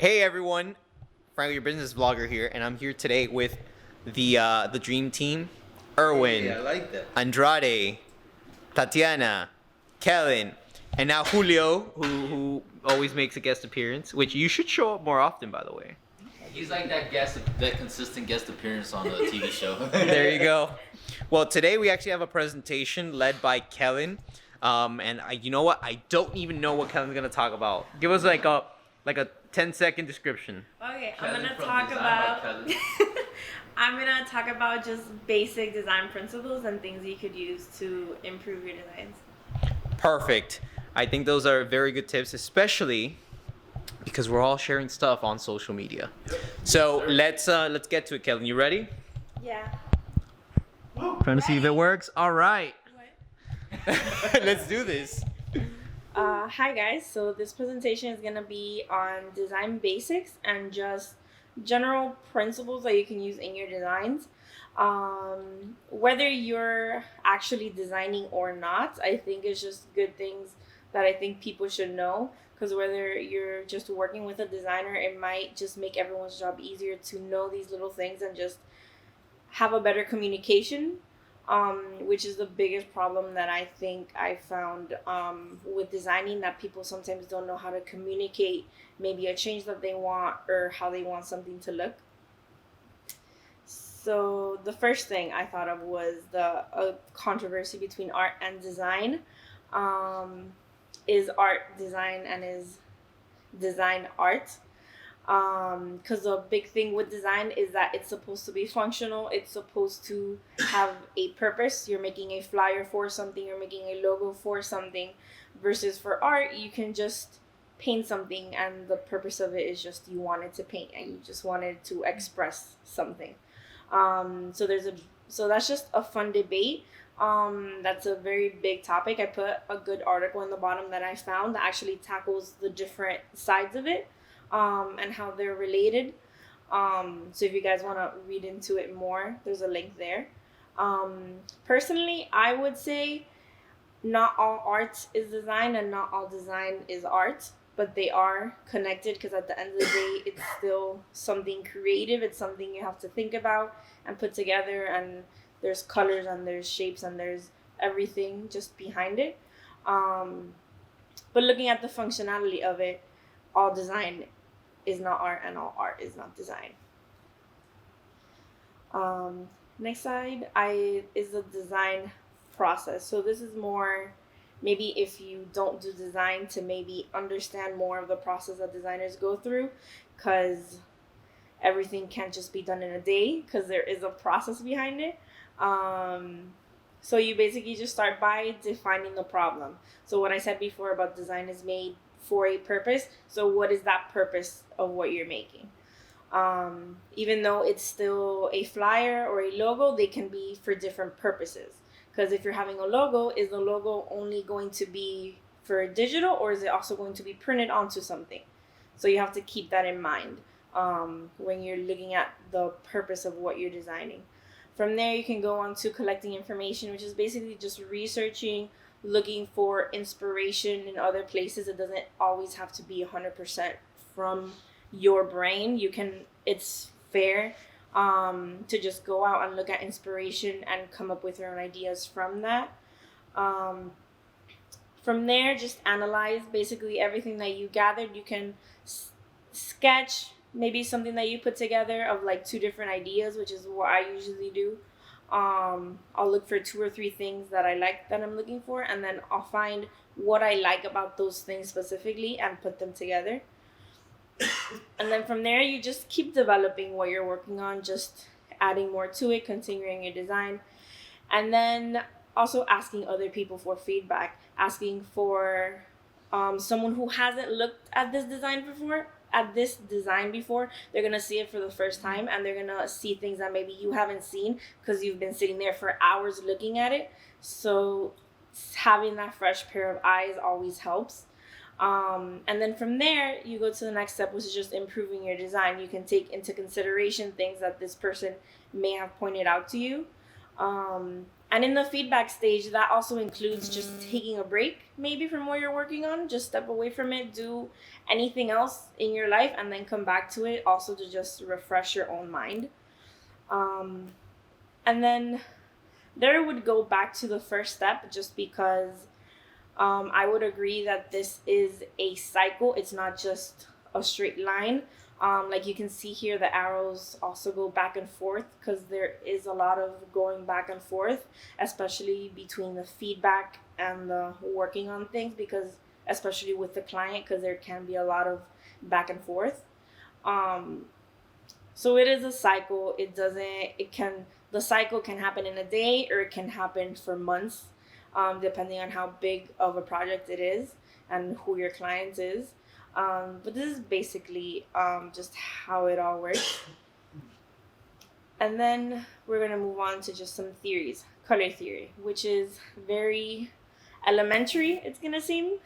Hey everyone, Franco, your business vlogger here, and I'm here today with the dream team: Erwin, Hey, I like that. Andrade, Tatiana, Kellen, and now Julio, who always makes a guest appearance, which you should show up more often, by the way. He's like that consistent guest appearance on a TV show. There you go. Well, today we actually have a presentation led by Kellen, you know what? I don't even know what Kellen's gonna talk about. Give us like a 10-second description. Okay, Kellen I'm gonna from talk Design by about. Kellen. I'm gonna talk about just basic design principles and things you could use to improve your designs. Perfect. I think those are very good tips, especially because we're all sharing stuff on social media. So let's get to it, Kellen. You ready? Yeah. Trying to see if it works. All right. What? Let's do this. Hi guys. So this presentation is gonna be on design basics and just general principles that you can use in your designs. Whether you're actually designing or not, I think it's just good things that I think people should know. Because whether you're just working with a designer, it might just make everyone's job easier to know these little things and just have a better communication, which is the biggest problem that I think I found with designing, that people sometimes don't know how to communicate maybe a change that they want or how they want something to look. So the first thing I thought of was the controversy between art and design. Is art design and is design art? Because the big thing with design is that it's supposed to be functional. It's supposed to have a purpose. You're making a flyer for something. You're making a logo for something. Versus for art, you can just paint something and the purpose of it is just you wanted to paint and you just wanted to express something. So that's just a fun debate. That's a very big topic. I put a good article in the bottom that I found that actually tackles the different sides of it, and how they're related. So if you guys want to read into it more, there's a link there. Personally, I would say not all art is design and not all design is art, but they are connected because at the end of the day, it's still something creative. It's something you have to think about and put together, and there's colors and there's shapes and there's everything just behind it. But looking at the functionality of it, all design is not art and all art is not design. Next side is the design process. So this is more maybe if you don't do design to maybe understand more of the process that designers go through, because everything can't just be done in a day because there is a process behind it. So you basically just start by defining the problem. So what I said before about design is made for a purpose. So what is that purpose of what you're making? Even though it's still a flyer or a logo, they can be for different purposes. Because if you're having a logo, is the logo only going to be for digital or is it also going to be printed onto something? So you have to keep that in mind when you're looking at the purpose of what you're designing. From there, you can go on to collecting information, which is basically just researching, looking for inspiration in other places. It doesn't always have to be 100% from your brain. It's fair to just go out and look at inspiration and come up with your own ideas from that. From there, just analyze basically everything that you gathered. You can sketch maybe something that you put together of like 2 different ideas, which is what I usually do. I'll look for 2 or 3 things that I like that I'm looking for, and then I'll find what I like about those things specifically and put them together. And then from there, you just keep developing what you're working on, just adding more to it, continuing your design. And then also asking other people for feedback, asking for someone who hasn't looked at this design before. They're gonna see it for the first time and they're gonna see things that maybe you haven't seen because you've been sitting there for hours looking at it. So having that fresh pair of eyes always helps. And then from there, you go to the next step, which is just improving your design. You can take into consideration things that this person may have pointed out to you. And in the feedback stage, that also includes just taking a break, maybe from what you're working on, just step away from it, do anything else in your life, and then come back to it, also to just refresh your own mind. And then there would go back to the first step, just because I would agree that this is a cycle. It's not just a straight line. Like you can see here, the arrows also go back and forth because there is a lot of going back and forth, especially between the feedback and the working on things, because especially with the client, because there can be a lot of back and forth. So it is a cycle. The cycle can happen in a day, or it can happen for months, depending on how big of a project it is and who your client is. But this is basically just how it all works. And then we're going to move on to just some theories. Color theory, which is very elementary, it's going to seem.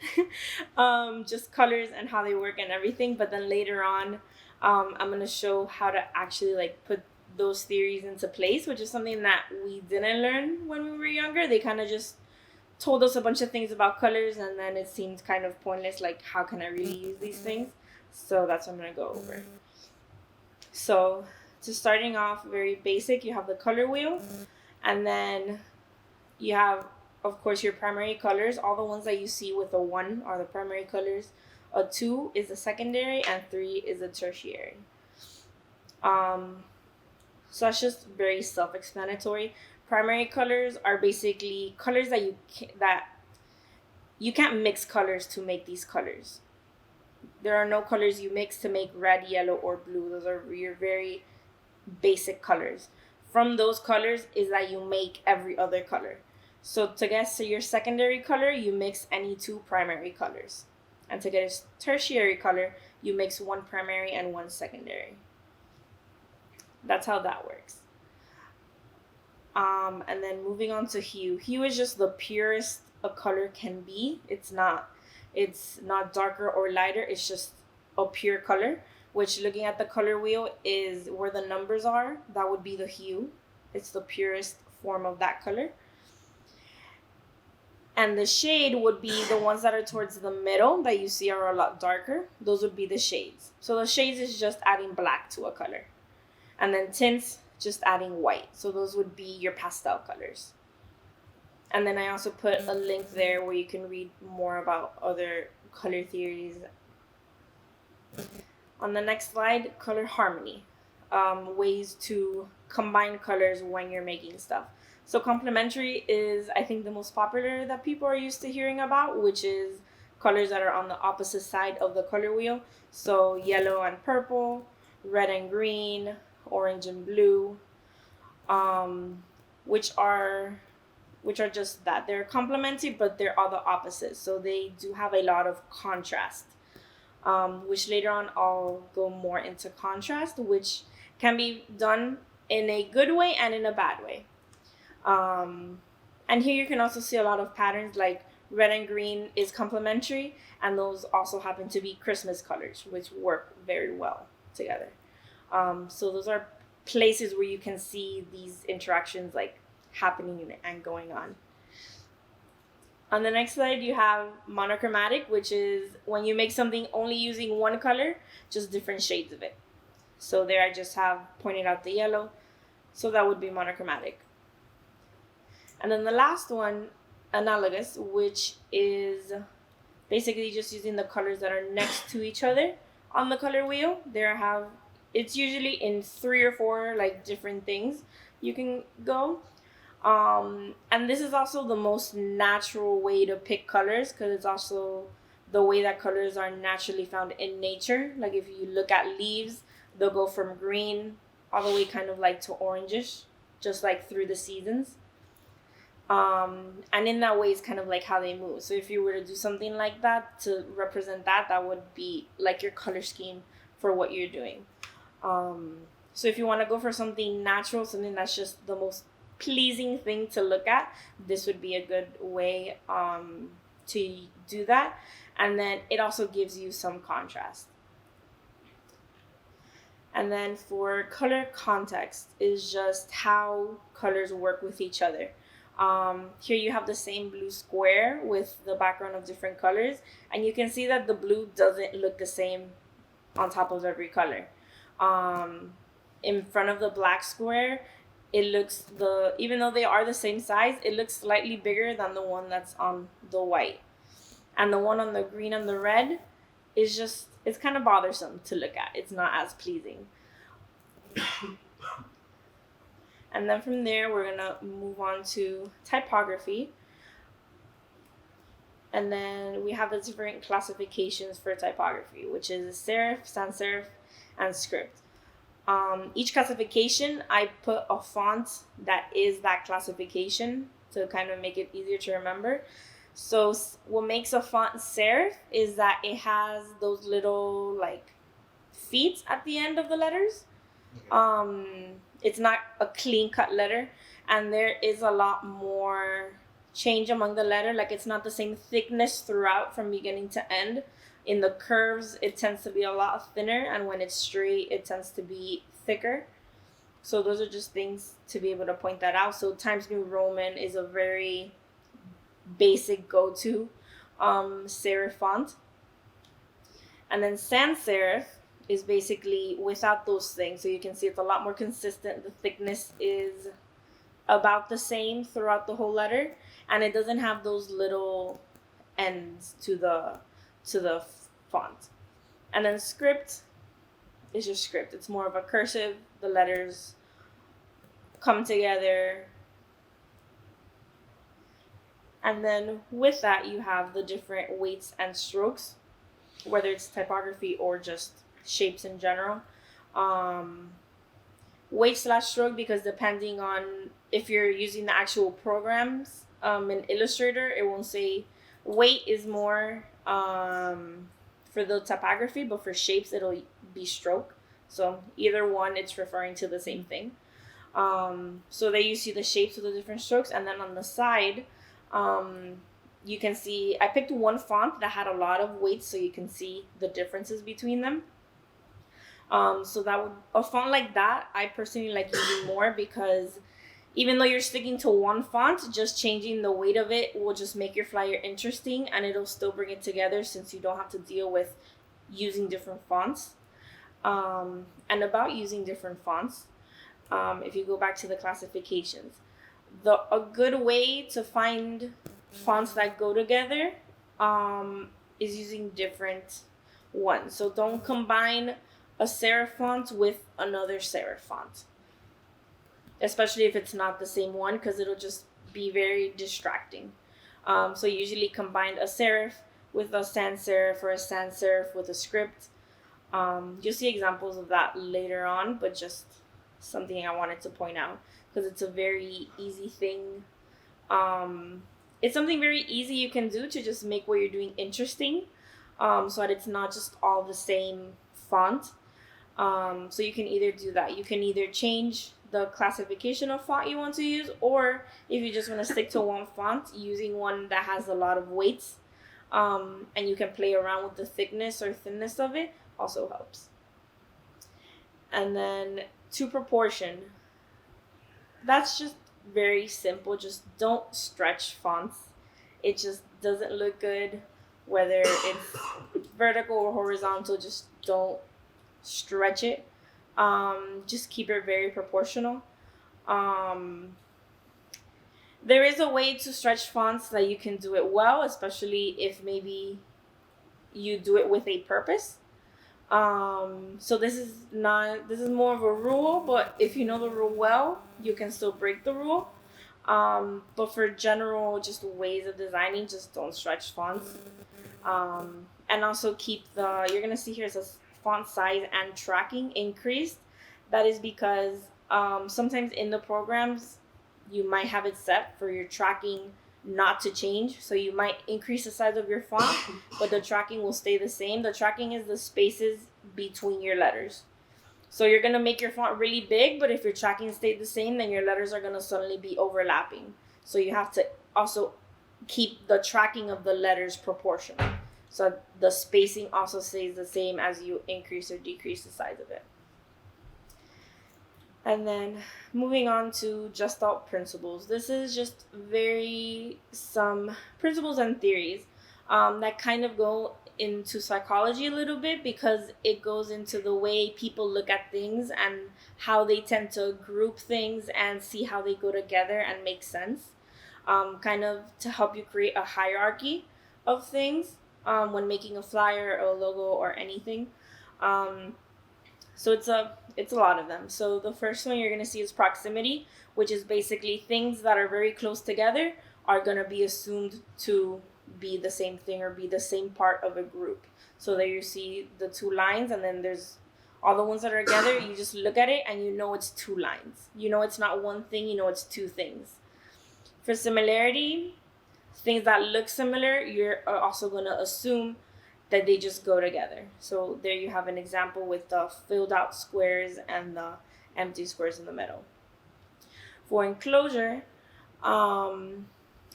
Just colors and how they work and everything. But then later on, I'm going to show how to actually like put those theories into place, which is something that we didn't learn when we were younger. They kind of just told us a bunch of things about colors, and then it seemed kind of pointless, like how can I really use these things? So that's what I'm going to go over. So to starting off very basic, you have the color wheel, and then you have, of course, your primary colors. All the ones that you see with a 1 are the primary colors, a 2 is the secondary, and 3 is the tertiary. So that's just very self-explanatory. Primary colors are basically colors that you can't mix colors to make these colors. There are no colors you mix to make red, yellow, or blue. Those are your very basic colors. From those colors is that you make every other color. So to get to your secondary color, you mix any 2 primary colors. And to get a tertiary color, you mix 1 primary and 1 secondary. That's how that works. And then moving on to hue. Hue is just the purest a color can be. It's not darker or lighter. It's just a pure color, which, looking at the color wheel, is where the numbers are. That would be the hue. It's the purest form of that color. And the shade would be the ones that are towards the middle that you see are a lot darker. Those would be the shades. So the shades is just adding black to a color. And then tints, just adding white. So those would be your pastel colors. And then I also put a link there where you can read more about other color theories. On the next slide, color harmony. Ways to combine colors when you're making stuff. So complementary is, I think, the most popular that people are used to hearing about, which is colors that are on the opposite side of the color wheel. So yellow and purple, red and green, orange and blue, which are just that. They're complementary, but they're all the opposites. So they do have a lot of contrast, which later on I'll go more into contrast, which can be done in a good way and in a bad way. And here you can also see a lot of patterns, like red and green is complementary, and those also happen to be Christmas colors, which work very well together. So those are places where you can see these interactions like happening and going on. On the next slide, you have monochromatic, which is when you make something only using one color, just different shades of it. So there I just have pointed out the yellow. So that would be monochromatic. And then the last one, analogous, which is basically just using the colors that are next to each other on the color wheel. It's usually in 3 or 4 like different things you can go. And this is also the most natural way to pick colors, because it's also the way that colors are naturally found in nature. Like if you look at leaves, they'll go from green all the way kind of like to orangish, just like through the seasons. And in that way, it's kind of like how they move. So if you were to do something like that to represent that would be like your color scheme for what you're doing. So if you want to go for something natural, something that's just the most pleasing thing to look at, this would be a good way to do that. And then it also gives you some contrast. And then for color context is just how colors work with each other. Here you have the same blue square with the background of different colors, and you can see that the blue doesn't look the same on top of every color. In front of the black square, it looks even though they are the same size, it looks slightly bigger than the one that's on the white. And the one on the green and the red is just, it's kind of bothersome to look at. It's not as pleasing. And then from there, we're going to move on to typography. And then we have the different classifications for typography, which is serif, sans serif, and script. Each classification, I put a font that is that classification to kind of make it easier to remember. So what makes a font serif is that it has those little like feet at the end of the letters. It's not a clean cut letter, and there is a lot more change among the letter. Like it's not the same thickness throughout from beginning to end. In the curves, it tends to be a lot thinner, and when it's straight, it tends to be thicker. So those are just things to be able to point that out. So Times New Roman is a very basic go-to serif font. And then sans serif is basically without those things. So you can see it's a lot more consistent. The thickness is about the same throughout the whole letter, and it doesn't have those little ends to the font. And then script is just script. It's more of a cursive. The letters come together. And then with that, you have the different weights and strokes, whether it's typography or just shapes in general. Weight/stroke, because depending on if you're using the actual programs in Illustrator, it won't say weight is more for the typography, but for shapes it'll be stroke. So either one, it's referring to the same thing. So there you see the shapes of the different strokes, and then on the side, you can see I picked one font that had a lot of weights, so you can see the differences between them. So that would, a font like that, I personally like using more, because even though you're sticking to one font, just changing the weight of it will just make your flyer interesting, and it'll still bring it together since you don't have to deal with using different fonts. And about using different fonts, if you go back to the classifications, a good way to find fonts that go together is using different ones. So don't combine a serif font with another serif font, especially if it's not the same one, because it'll just be very distracting. So usually combine a serif with a sans serif, or a sans serif with a script. You'll see examples of that later on, but just something I wanted to point out, because it's a very easy thing. It's something very easy you can do to just make what you're doing interesting, so that it's not just all the same font. So you can either do that. You can either change the classification of font you want to use, or if you just want to stick to one font, using one that has a lot of weights, and you can play around with the thickness or thinness of it, also helps. And then to proportion, that's just very simple. Just don't stretch fonts. It just doesn't look good, whether it's vertical or horizontal. Just don't stretch it. Just keep it very proportional. There is a way to stretch fonts that you can do it well, especially if maybe you do it with a purpose. So this is more of a rule, but if you know the rule well, you can still break the rule. But for general just ways of designing, just don't stretch fonts. And also keep you're gonna see here it says font size and tracking increased. That is because sometimes in the programs you might have it set for your tracking not to change. So you might increase the size of your font, but the tracking will stay the same. The tracking is the spaces between your letters. So you're going to make your font really big, but if your tracking stayed the same, then your letters are going to suddenly be overlapping. So you have to also keep the tracking of the letters proportional. So the spacing also stays the same as you increase or decrease the size of it. And then moving on to Gestalt principles. This is just some principles and theories that kind of go into psychology a little bit, because it goes into the way people look at things and how they tend to group things and see how they go together and make sense. Kind of to help you create a hierarchy of things when making a flyer or a logo or anything. So it's a lot of them. So the first one you're going to see is proximity, which is basically things that are very close together are going to be assumed to be the same thing or be the same part of a group. So there you see the two lines, and then there's all the ones that are together. You just look at it and you know it's two lines. You know it's not one thing, you know it's two things. For similarity, things that look similar, you're also going to assume that they just go together. So there you have an example with the filled out squares and the empty squares in the middle. For enclosure,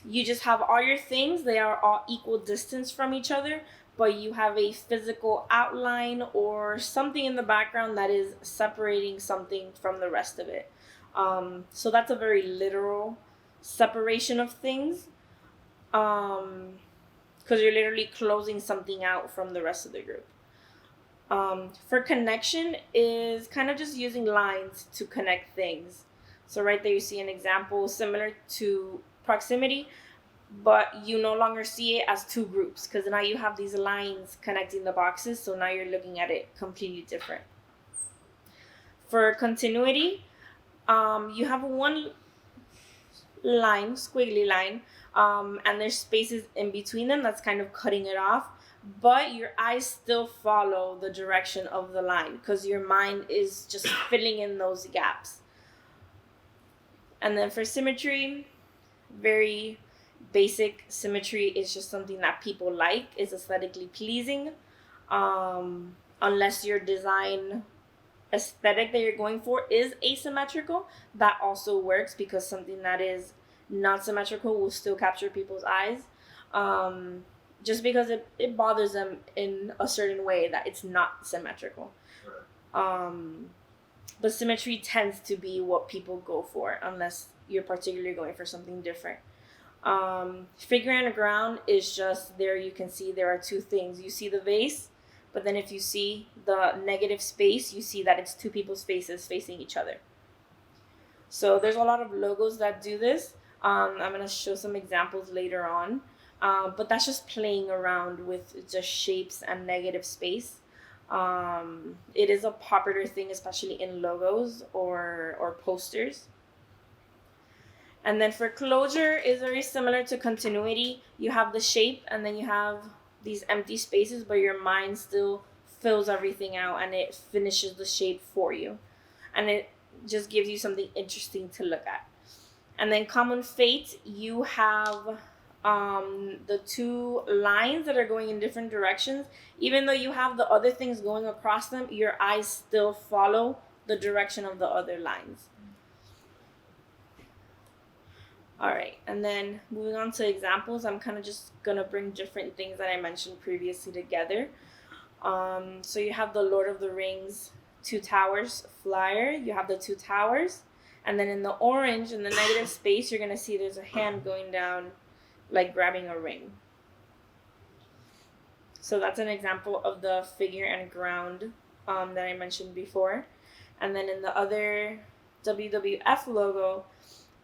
you just have all your things. They are all equal distance from each other, but you have a physical outline or something in the background that is separating something from the rest of it. So that's a very literal separation of things. Because you're literally closing something out from the rest of the group. For connection is kind of just using lines to connect things. So right there you see an example similar to proximity, but you no longer see it as two groups, because now you have these lines connecting the boxes, so now you're looking at it completely different. For continuity, you have one line, squiggly line, and there's spaces in between them that's kind of cutting it off, but your eyes still follow the direction of the line because your mind is just filling in those gaps. And then for symmetry, very basic symmetry is just something that people like, is aesthetically pleasing. Unless your design aesthetic that you're going for is asymmetrical, that also works, because something that is not symmetrical will still capture people's eyes, just because it bothers them in a certain way that it's not symmetrical. But symmetry tends to be what people go for, unless you're particularly going for something different. Figure and ground is just, there you can see there are two things. You see the vase, but then if you see the negative space, you see that it's two people's faces facing each other. So there's a lot of logos that do this. I'm going to show some examples later on. But that's just playing around with just shapes and negative space. It is a popular thing, especially in logos or posters. And then for closure is very similar to continuity. You have the shape, and then you have these empty spaces, but your mind still fills everything out and it finishes the shape for you. And it just gives you something interesting to look at. And then common fate, you have the two lines that are going in different directions. Even though you have the other things going across them, your eyes still follow the direction of the other lines. All right, and then moving on to examples, I'm kind of just going to bring different things that I mentioned previously together. So you have the Lord of the Rings Two Towers flyer. You have the two towers. And then in the orange, in the negative space, you're going to see there's a hand going down, like grabbing a ring. So that's an example of the figure and ground that I mentioned before. And then in the other WWF logo,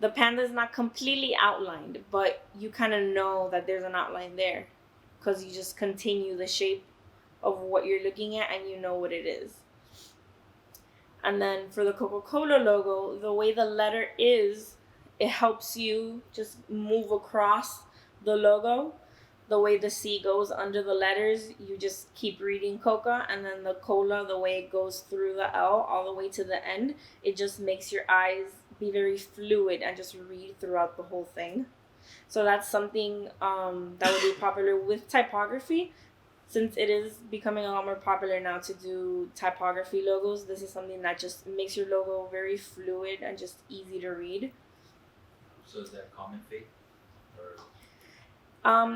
the panda is not completely outlined, but you kind of know that there's an outline there because you just continue the shape of what you're looking at and you know what it is. And then for the Coca-Cola logo, the way the letter is, it helps you just move across the logo. The way the C goes under the letters, you just keep reading Coca, and then the cola, the way it goes through the L all the way to the end, it just makes your eyes be very fluid and just read throughout the whole thing. So that's something that would be popular with typography. Since it is becoming a lot more popular now to do typography logos, this is something that just makes your logo very fluid and just easy to read. So is that common fate? Or...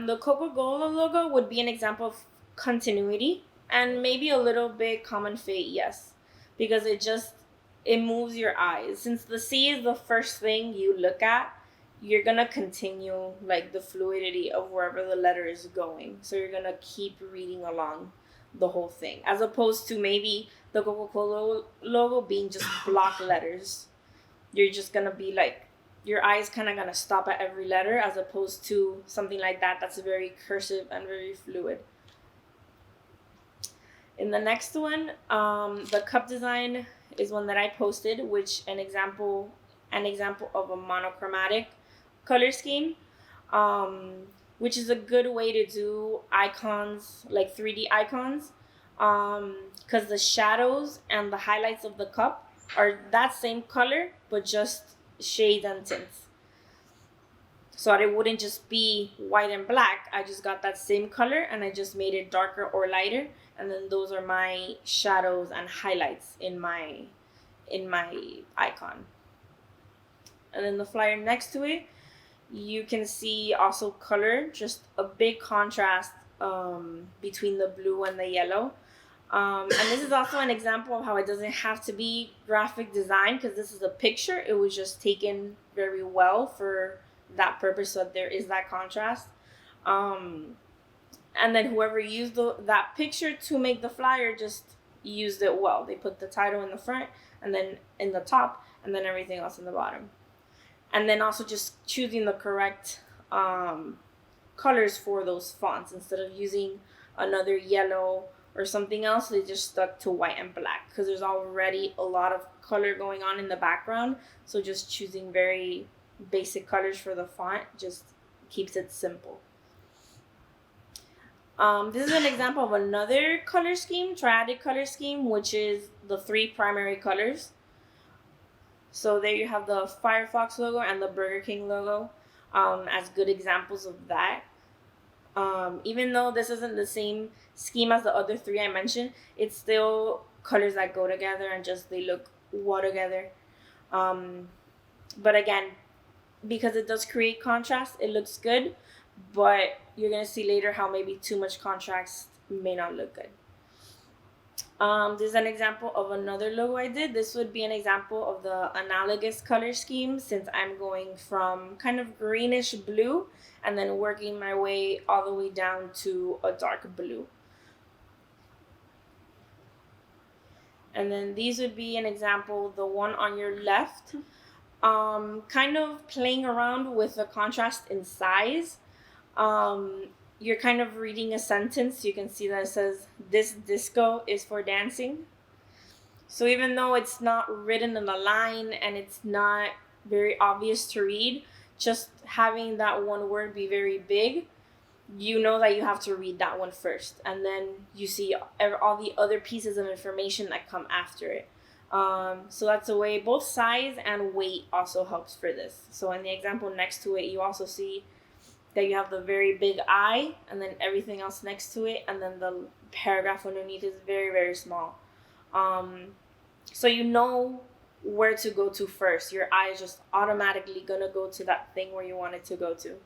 The Coca-Cola logo would be an example of continuity and maybe a little bit common fate, yes. Because it just it moves your eyes. Since the C is the first thing you look at, you're gonna continue like the fluidity of wherever the letter is going. So you're gonna keep reading along the whole thing, as opposed to maybe the Coca-Cola logo being just block letters. You're just gonna be like, your eyes kind of gonna stop at every letter, as opposed to something like that that's very cursive and very fluid. In the next one, the cup design is one that I posted, which an example of a monochromatic color scheme, which is a good way to do icons, like 3D icons, because the shadows and the highlights of the cup are that same color, but just shades and tints. So that it wouldn't just be white and black. I just got that same color and I just made it darker or lighter, and then those are my shadows and highlights in my icon. And then the flyer next to it, you can see also color, just a big contrast between the blue and the yellow. And this is also an example of how it doesn't have to be graphic design, because this is a picture. It was just taken very well for that purpose, so there is that contrast. And then whoever used that picture to make the flyer just used it well. They put the title in the front, and then in the top, and then everything else in the bottom. And then also just choosing the correct colors for those fonts. Instead of using another yellow or something else, they just stuck to white and black, because there's already a lot of color going on in the background. So just choosing very basic colors for the font just keeps it simple. This is an example of another color scheme, triadic color scheme, which is the 3 primary colors. So there you have the Firefox logo and the Burger King logo as good examples of that. Even though this isn't the same scheme as the other 3 I mentioned, it's still colors that go together and just they look well together. But again, because it does create contrast, it looks good, but you're going to see later how maybe too much contrast may not look good. This is an example of another logo I did. This would be an example of the analogous color scheme, since I'm going from kind of greenish blue and then working my way all the way down to a dark blue. And then these would be an example, the one on your left, kind of playing around with the contrast in size. You're kind of reading a sentence. You can see that it says, "This disco is for dancing." So even though it's not written in a line and it's not very obvious to read, just having that one word be very big, you know that you have to read that one first, and then you see all the other pieces of information that come after it. So that's a way. Both size and weight also helps for this. So in the example next to it, you also see that you have the very big I, and then everything else next to it, and then the paragraph underneath is very, very small. So you know where to go to first. Your eye is just automatically gonna go to that thing where you want it to go to.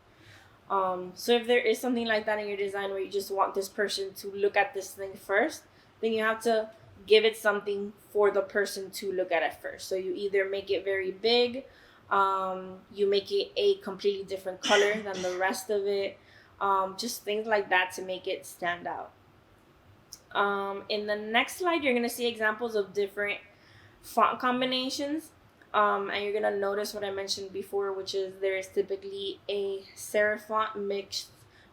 So if there is something like that in your design where you just want this person to look at this thing first, then you have to give it something for the person to look at it first. So you either make it very big, you make it a completely different color than the rest of it, just things like that to make it stand out. In the next slide, you're going to see examples of different font combinations, and you're going to notice what I mentioned before, which is there is typically a serif font mixed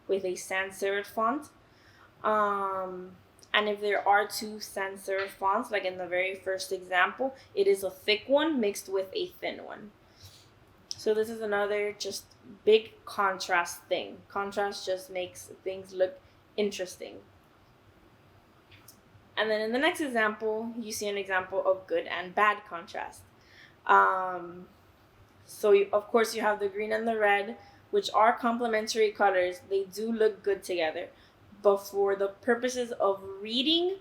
with a sans serif font. And if there are 2 sans serif fonts, like in the very first example, it is a thick one mixed with a thin one. So this is another just big contrast thing. Contrast just makes things look interesting. And then in the next example, you see an example of good and bad contrast. So of course you have the green and the red, which are complementary colors. They do look good together. But for the purposes of reading,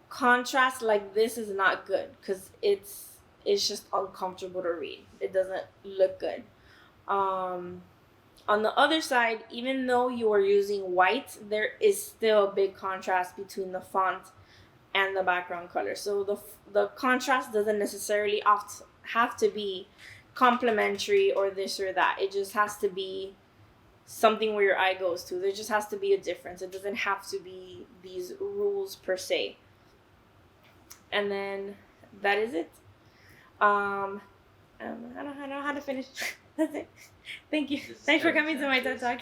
contrast like this is not good, because it's just uncomfortable to read. It doesn't look good. On the other side, even though you are using white, there is still a big contrast between the font and the background color. So the contrast doesn't necessarily have to be complementary or this or that. It just has to be something where your eye goes to. There just has to be a difference. It doesn't have to be these rules per se. And then that is it. I don't know how to finish. That's it. Thank you. Thanks for coming to my TED Talk.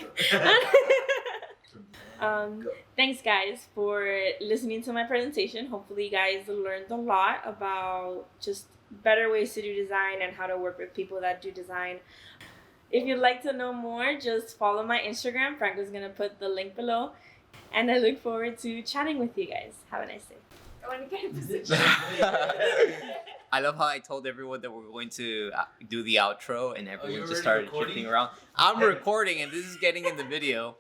Thanks guys for listening to my presentation. Hopefully you guys learned a lot about just better ways to do design and how to work with people that do design. If you'd like to know more, just follow my Instagram. Franco's gonna put the link below. And I look forward to chatting with you guys. Have a nice day. I want to get a position. I love how I told everyone that we're going to do the outro and everyone just started recording? shifting around. I'm recording and this is getting in the video.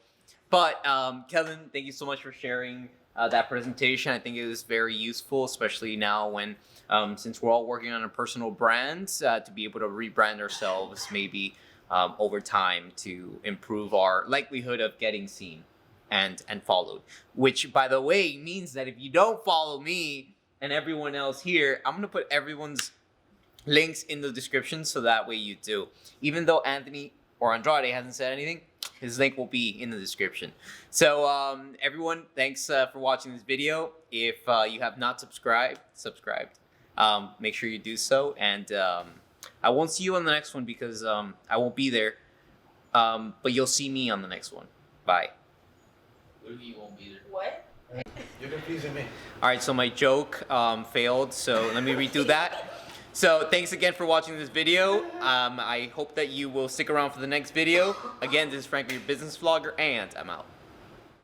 But Kellen, thank you so much for sharing that presentation. I think it was very useful, especially now when, since we're all working on a personal brand, to be able to rebrand ourselves maybe over time to improve our likelihood of getting seen and followed. Which, by the way, means that if you don't follow me and everyone else here, I'm going to put everyone's links in the description so that way you do. Even though Anthony or Andrade hasn't said anything, his link will be in the description. So everyone, thanks for watching this video. If you have not subscribed, make sure you do so. And I won't see you on the next one because I won't be there. But you'll see me on the next one. Bye. What do you mean you won't be there? What? You're confusing me. All right, so my joke failed. So let me redo that. So thanks again for watching this video. I hope that you will stick around for the next video. Again, this is Franco, your business vlogger, and I'm out.